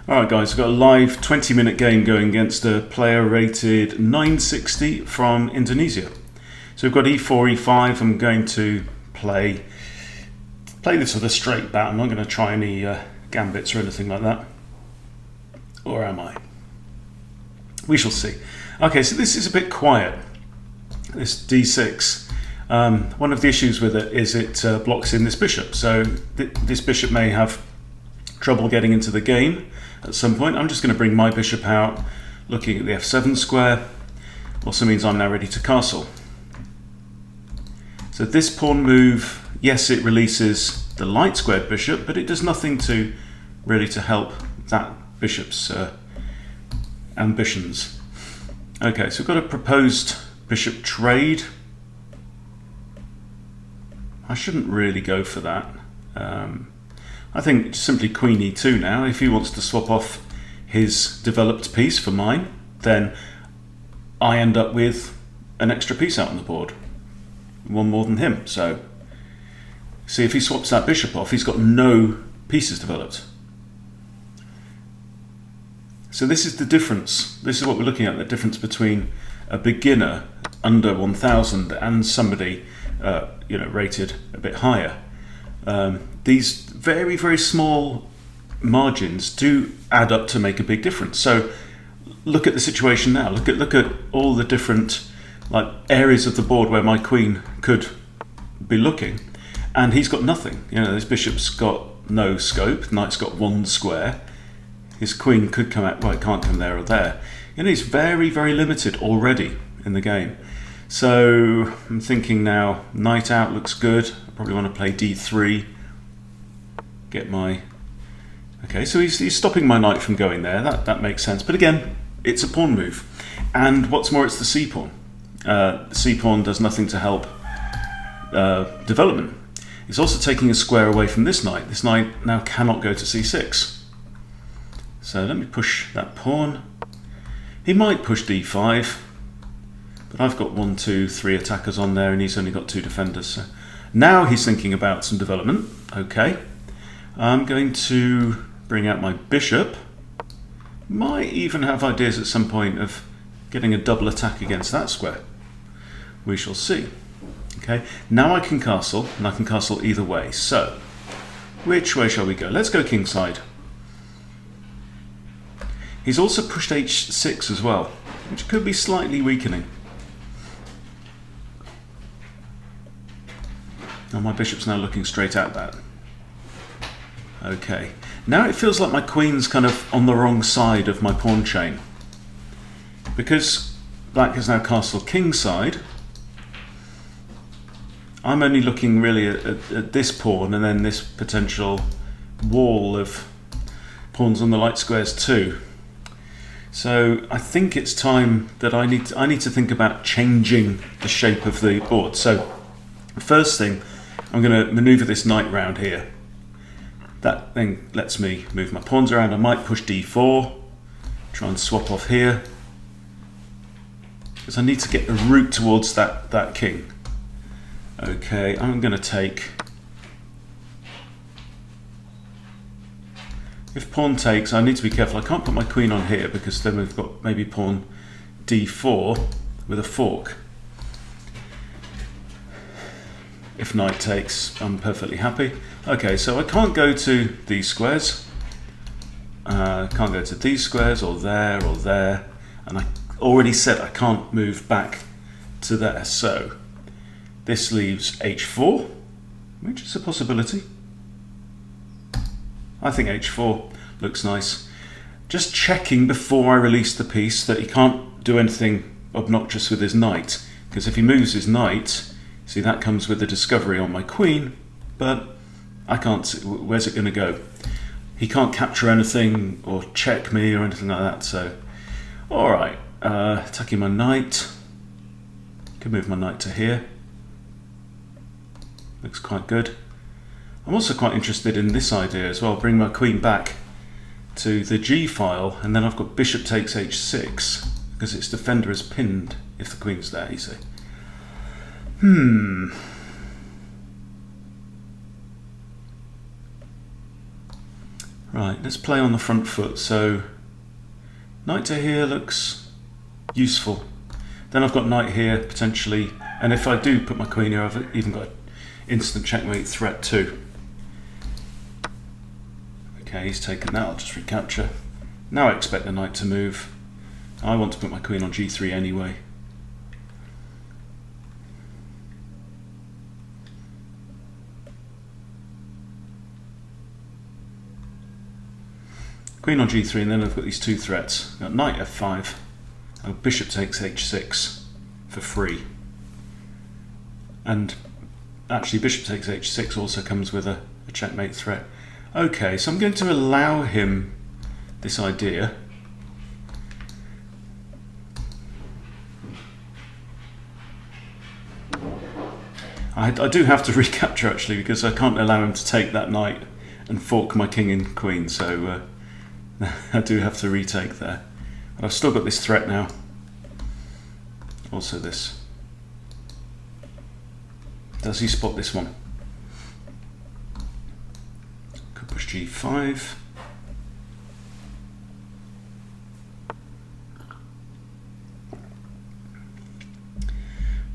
Alright guys, we've got a live 20-minute game going against a player rated 960 from Indonesia. So we've got e4, e5. I'm going to play this with a straight bat. I'm not going to try any gambits or anything like that. Or am I? We shall see. Okay, so this is a bit quiet, this d6. One of the issues with it is it blocks in this bishop. So this bishop may have trouble getting into the game at some point. I'm just going to bring my bishop out, looking at the f7 square. Also means I'm now ready to castle. So this pawn move, yes, it releases the light squared bishop, but it does nothing to really to help that bishop's ambitions. Okay, so we've got a proposed bishop trade. I shouldn't really go for that. I think simply queen e2 now. If he wants to swap off his developed piece for mine, then I end up with an extra piece out on the board. One more than him. So, see, if he swaps that bishop off, he's got no pieces developed. So this is the difference. This is what we're looking at, the difference between a beginner under 1000 and somebody rated a bit higher. These very, very small margins do add up to make a big difference. So look at the situation now. Look at all the different areas of the board where my queen could be looking, and he's got nothing. This bishop's got no scope. Knight's got one square. His queen could come out. Well, it can't come there or there. He's very, very limited already in the game. So I'm thinking now, knight out looks good. I probably want to play d3. Get my... Okay, so he's stopping my knight from going there. That makes sense. But again, it's a pawn move. And what's more, it's the c-pawn. The c-pawn does nothing to help development. He's also taking a square away from this knight. This knight now cannot go to c6. So let me push that pawn. He might push d5. But I've got 1, 2, 3 attackers on there, and he's only got 2 defenders. So now he's thinking about some development. Okay, I'm going to bring out my bishop. Might even have ideas at some point of getting a double attack against that square. We shall see. Okay, now I can castle, and I can castle either way. So, which way shall we go? Let's go kingside. He's also pushed h6 as well, which could be slightly weakening. Now my bishop's now looking straight at that. Okay, now it feels like my queen's kind of on the wrong side of my pawn chain. Because black has now castled kingside, I'm only looking really at this pawn and then this potential wall of pawns on the light squares too. So I think it's time that I need to think about changing the shape of the board. So first thing, I'm going to maneuver this knight round here. That then lets me move my pawns around. I might push d4, try and swap off here, because I need to get a route towards that king. Okay, I'm going to take... If pawn takes, I need to be careful. I can't put my queen on here because then we've got maybe pawn d4 with a fork. If knight takes, I'm perfectly happy. Okay, so I can't go to these squares. Can't go to these squares or there, and I already said I can't move back to there. So this leaves h4, which is a possibility. I think h4 looks nice. Just checking before I release the piece that he can't do anything obnoxious with his knight, because if he moves his knight, see, that comes with the discovery on my queen, but I can't see, where's it going to go? He can't capture anything or check me or anything like that, so... Alright, attacking my knight. Could move my knight to here. Looks quite good. I'm also quite interested in this idea as well, bring my queen back to the G file, and then I've got bishop takes h6, because its defender is pinned if the queen's there, you see. Right, let's play on the front foot. So knight to here looks useful. Then I've got knight here potentially, and if I do put my queen here, I've even got instant checkmate threat too. Okay, he's taken that, I'll just recapture. Now I expect the knight to move. I want to put my queen on g3 anyway. Queen on g3, and then I've got these two threats. Got knight f5, and bishop takes h6 for free. And actually bishop takes h6 also comes with a checkmate threat. Okay, so I'm going to allow him this idea. I do have to recapture actually, because I can't allow him to take that knight and fork my king and queen, so I do have to retake there. But I've still got this threat now. Also this. Does he spot this one? Could push g5.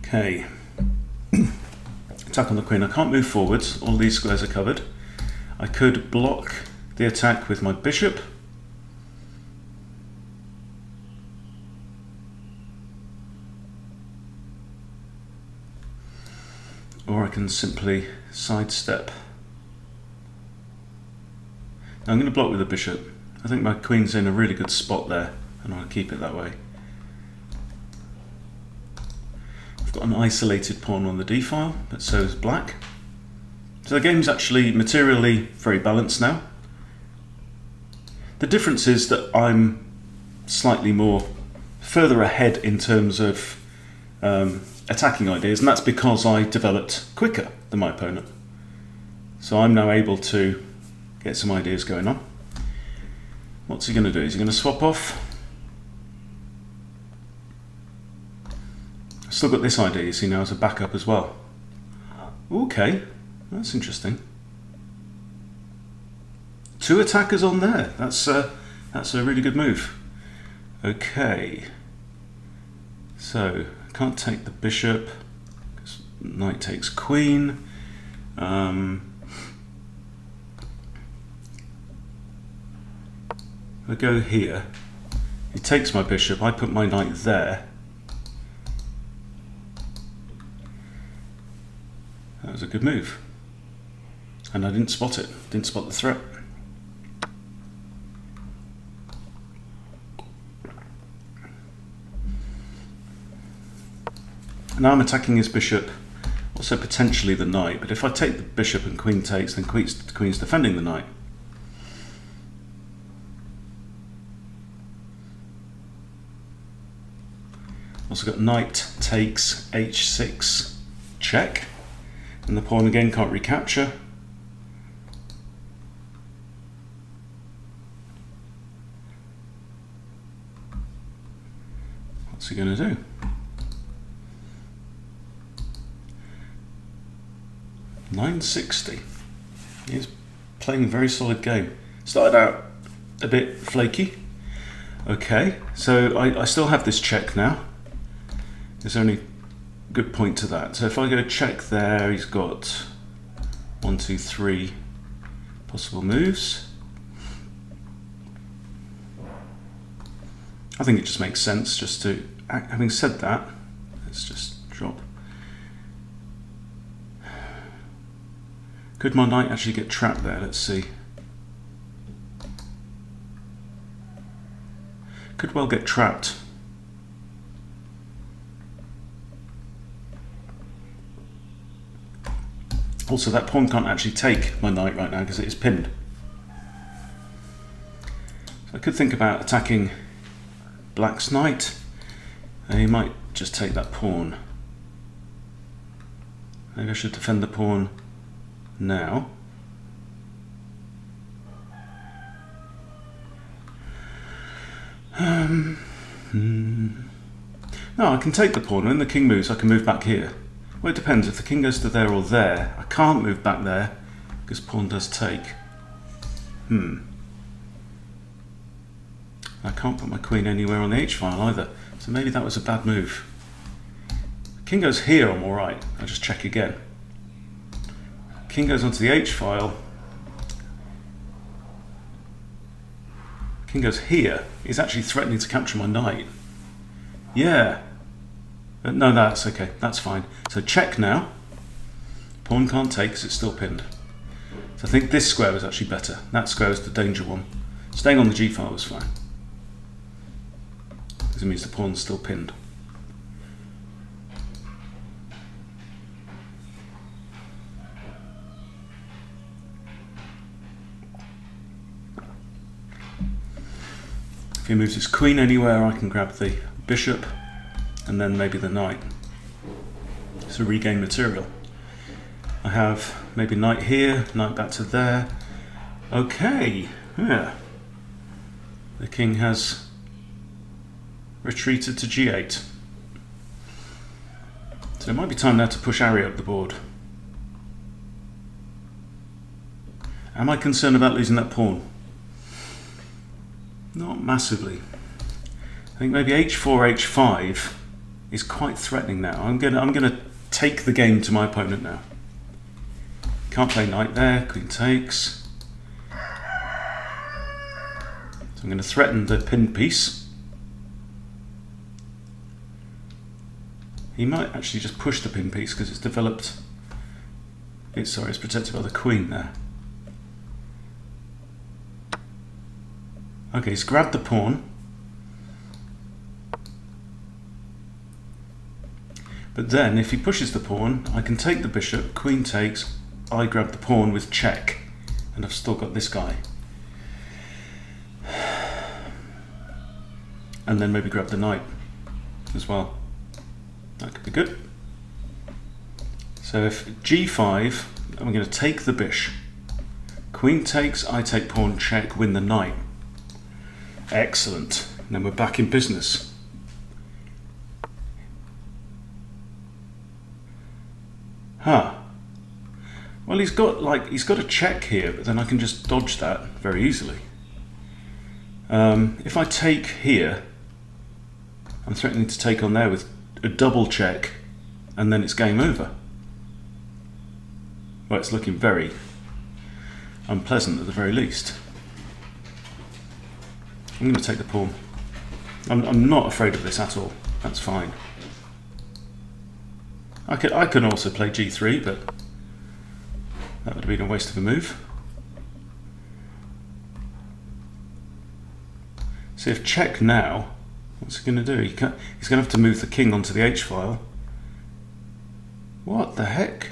Okay. Attack on the queen. I can't move forwards. All these squares are covered. I could block the attack with my bishop. Or I can simply sidestep. Now I'm going to block with the bishop. I think my queen's in a really good spot there, and I'll keep it that way. I've got an isolated pawn on the d file, but so is black. So the game's actually materially very balanced now. The difference is that I'm slightly more further ahead in terms of attacking ideas, and that's because I developed quicker than my opponent. So I'm now able to get some ideas going on. What's he going to do? Is he going to swap off? I've still got this idea, you see, now as a backup as well. Okay, that's interesting. Two attackers on there. That's a really good move. Okay, so I can't take the bishop because knight takes queen. I go here. He takes my bishop. I put my knight there. That was a good move, and I didn't spot it. Didn't spot the threat. Now I'm attacking his bishop, also potentially the knight, but if I take the bishop and queen takes, then queen's defending the knight. Also got knight takes h6 check, and the pawn again can't recapture. What's he going to do? $960. He's playing a very solid game. Started out a bit flaky. Okay, so I still have this check now. There's only good point to that. So if I go check there, he's got 1, 2, 3 possible moves. I think it just makes sense just to, having said that, let's just drop. Could my knight actually get trapped there? Let's see. Could well get trapped. Also, that pawn can't actually take my knight right now because it is pinned. So I could think about attacking black's knight, and he might just take that pawn. Maybe I should defend the pawn now. No, I can take the pawn. When the king moves, I can move back here. Well, it depends. If the king goes to there or there, I can't move back there because pawn does take. I can't put my queen anywhere on the h-file either, so maybe that was a bad move. King goes here, I'm alright. I'll just check again. King goes onto the h-file. King goes here. He's actually threatening to capture my knight. Yeah. No, that's okay. That's fine. So check now. Pawn can't take because it's still pinned. So I think this square was actually better. That square is the danger one. Staying on the g-file was fine, because it means the pawn's still pinned. If he moves his queen anywhere, I can grab the bishop and then maybe the knight. So regain material. I have maybe knight here, knight back to there. Okay, yeah. The king has retreated to g8. So it might be time now to push Ari up the board. Am I concerned about losing that pawn? Not massively. I think maybe h4, h5 is quite threatening now. I'm gonna take the game to my opponent now. Can't play knight there, queen takes. So I'm going to threaten the pinned piece. He might actually just push the pinned piece because it's developed. It's protected by the queen there. Okay, he's grabbed the pawn. But then if he pushes the pawn, I can take the bishop, queen takes, I grab the pawn with check, and I've still got this guy. And then maybe grab the knight as well. That could be good. So if g5, I'm going to take the bishop. Queen takes, I take pawn, check, win the knight. Excellent. And then we're back in business. Huh. Well, he's got a check here, but then I can just dodge that very easily. If I take here, I'm threatening to take on there with a double check, and then it's game over. Well, it's looking very unpleasant at the very least. I'm going to take the pawn. I'm not afraid of this at all. That's fine. I can also play g3, but that would have been a waste of a move. So if check now, what's he going to do? He's going to have to move the king onto the h-file. What the heck?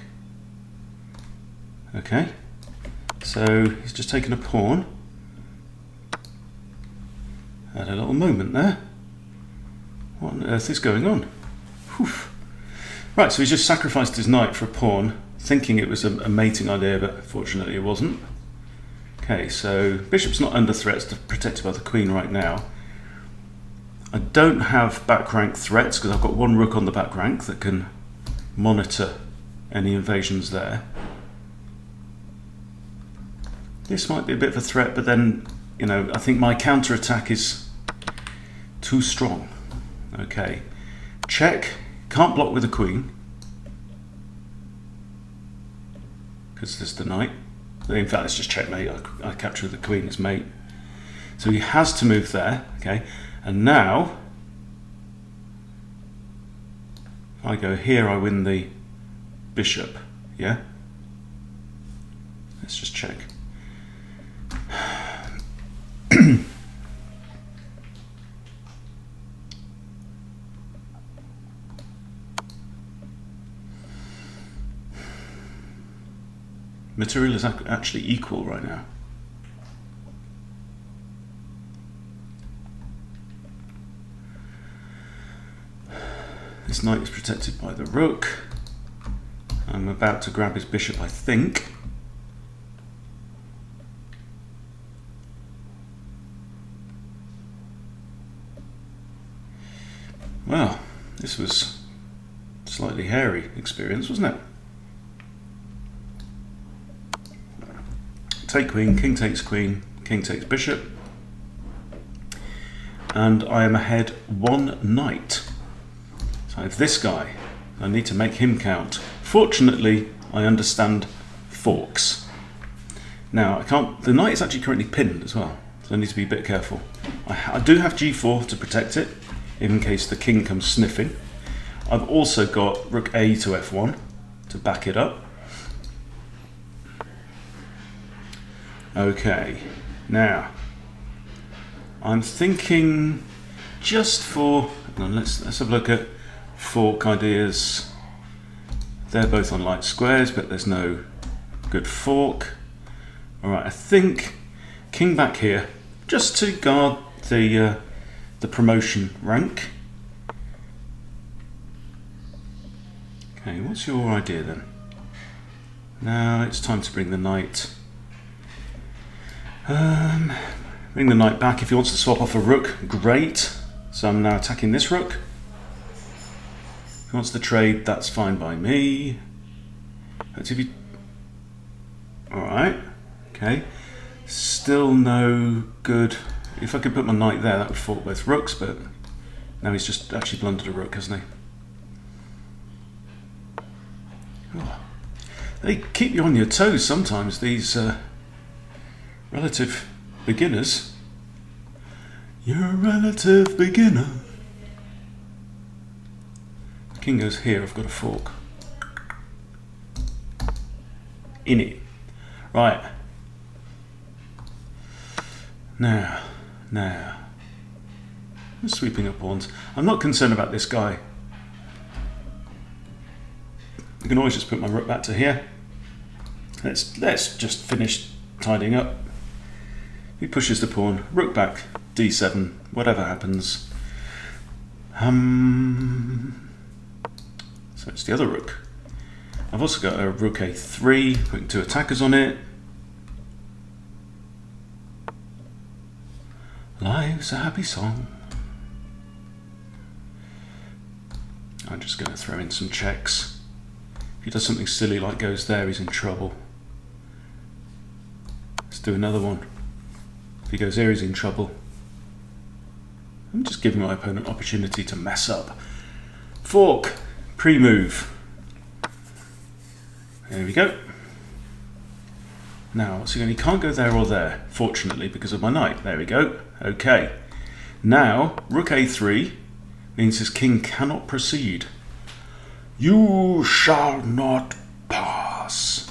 Okay, so he's just taken a pawn. Had a little moment there. What on earth is going on? Whew. Right, so he's just sacrificed his knight for a pawn, thinking it was a mating idea, but fortunately it wasn't. Okay, so bishop's not under threat, it's protected by the queen right now. I don't have back rank threats because I've got one rook on the back rank that can monitor any invasions there. This might be a bit of a threat, but then, you know, I think my counter-attack is too strong. Okay, check. Can't block with a queen because there's the knight. In fact, it's just checkmate. I capture the queen as mate. So he has to move there. Okay, and now if I go here, I win the bishop. Yeah. Let's just check. Material is actually equal right now. This knight is protected by the rook. I'm about to grab his bishop, I think. Well, this was a slightly hairy experience, wasn't it? Take queen, king takes bishop. and I am ahead 1 knight. So I have this guy. I need to make him count. Fortunately, I understand forks. Now, I can't. The knight is actually currently pinned as well, so I need to be a bit careful. I do have g4 to protect it, in case the king comes sniffing. I've also got rook a to f1 to back it up. Okay, now I'm thinking just for. Let's have a look at fork ideas. They're both on light squares, but there's no good fork. All right, I think king back here, just to guard the promotion rank. Okay, what's your idea then? Now it's time to bring the knight. Bring the knight back. If he wants to swap off a rook, great. So I'm now attacking this rook. If he wants to trade, that's fine by me. Let's see if he... Alright, okay. Still no good. If I could put my knight there, that would fork both rooks, but now he's just actually blundered a rook, hasn't he? Oh. They keep you on your toes sometimes, these relative beginners. You're a relative beginner. King goes here, I've got a fork. In it. Right. Now. I'm sweeping up pawns. I'm not concerned about this guy. I can always just put my rook back to here. Let's just finish tidying up. He pushes the pawn, rook back, d7, whatever happens. So it's the other rook. I've also got a rook a3, putting 2 attackers on it. Life's a happy song. I'm just going to throw in some checks. If he does something silly like goes there, he's in trouble. Let's do another one. If he goes there, he's in trouble. I'm just giving my opponent opportunity to mess up. Fork, pre-move. There we go. Now, what's he going? He can't go there or there, fortunately, because of my knight. There we go. Okay. Now, rook a3 means his king cannot proceed. You shall not pass.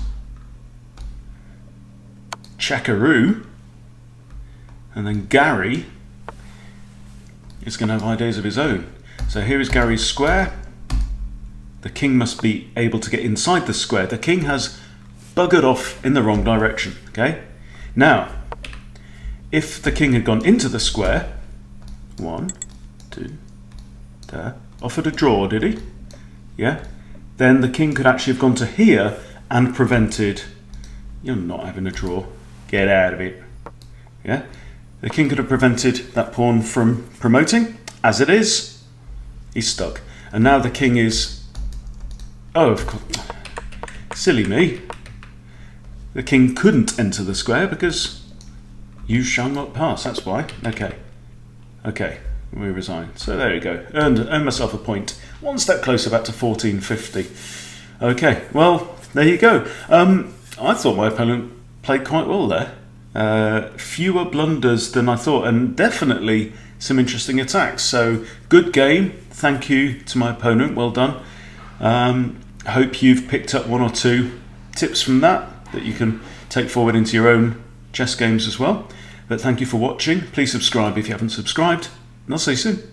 Checkaroo. And then Gary is going to have ideas of his own. So here is Gary's square. The king must be able to get inside the square. The king has buggered off in the wrong direction. Okay. Now, if the king had gone into the square, 1, 2, there, offered a draw, did he? Yeah. Then the king could actually have gone to here and prevented. You're not having a draw. Get out of it. Yeah. The king could have prevented that pawn from promoting. As it is, he's stuck. And now the king is... Oh, of course. Silly me. The king couldn't enter the square because you shall not pass. That's why. Okay. Okay. We resign. So there you go. Earned myself a point. One step closer back to 1450. Okay. Well, there you go. I thought my opponent played quite well there. Fewer blunders than I thought, and definitely some interesting attacks. So good game. Thank you to my opponent. Well done. Hope you've picked up 1 or 2 tips from that you can take forward into your own chess games as well. But thank you for watching. Please subscribe if you haven't subscribed, and I'll see you soon.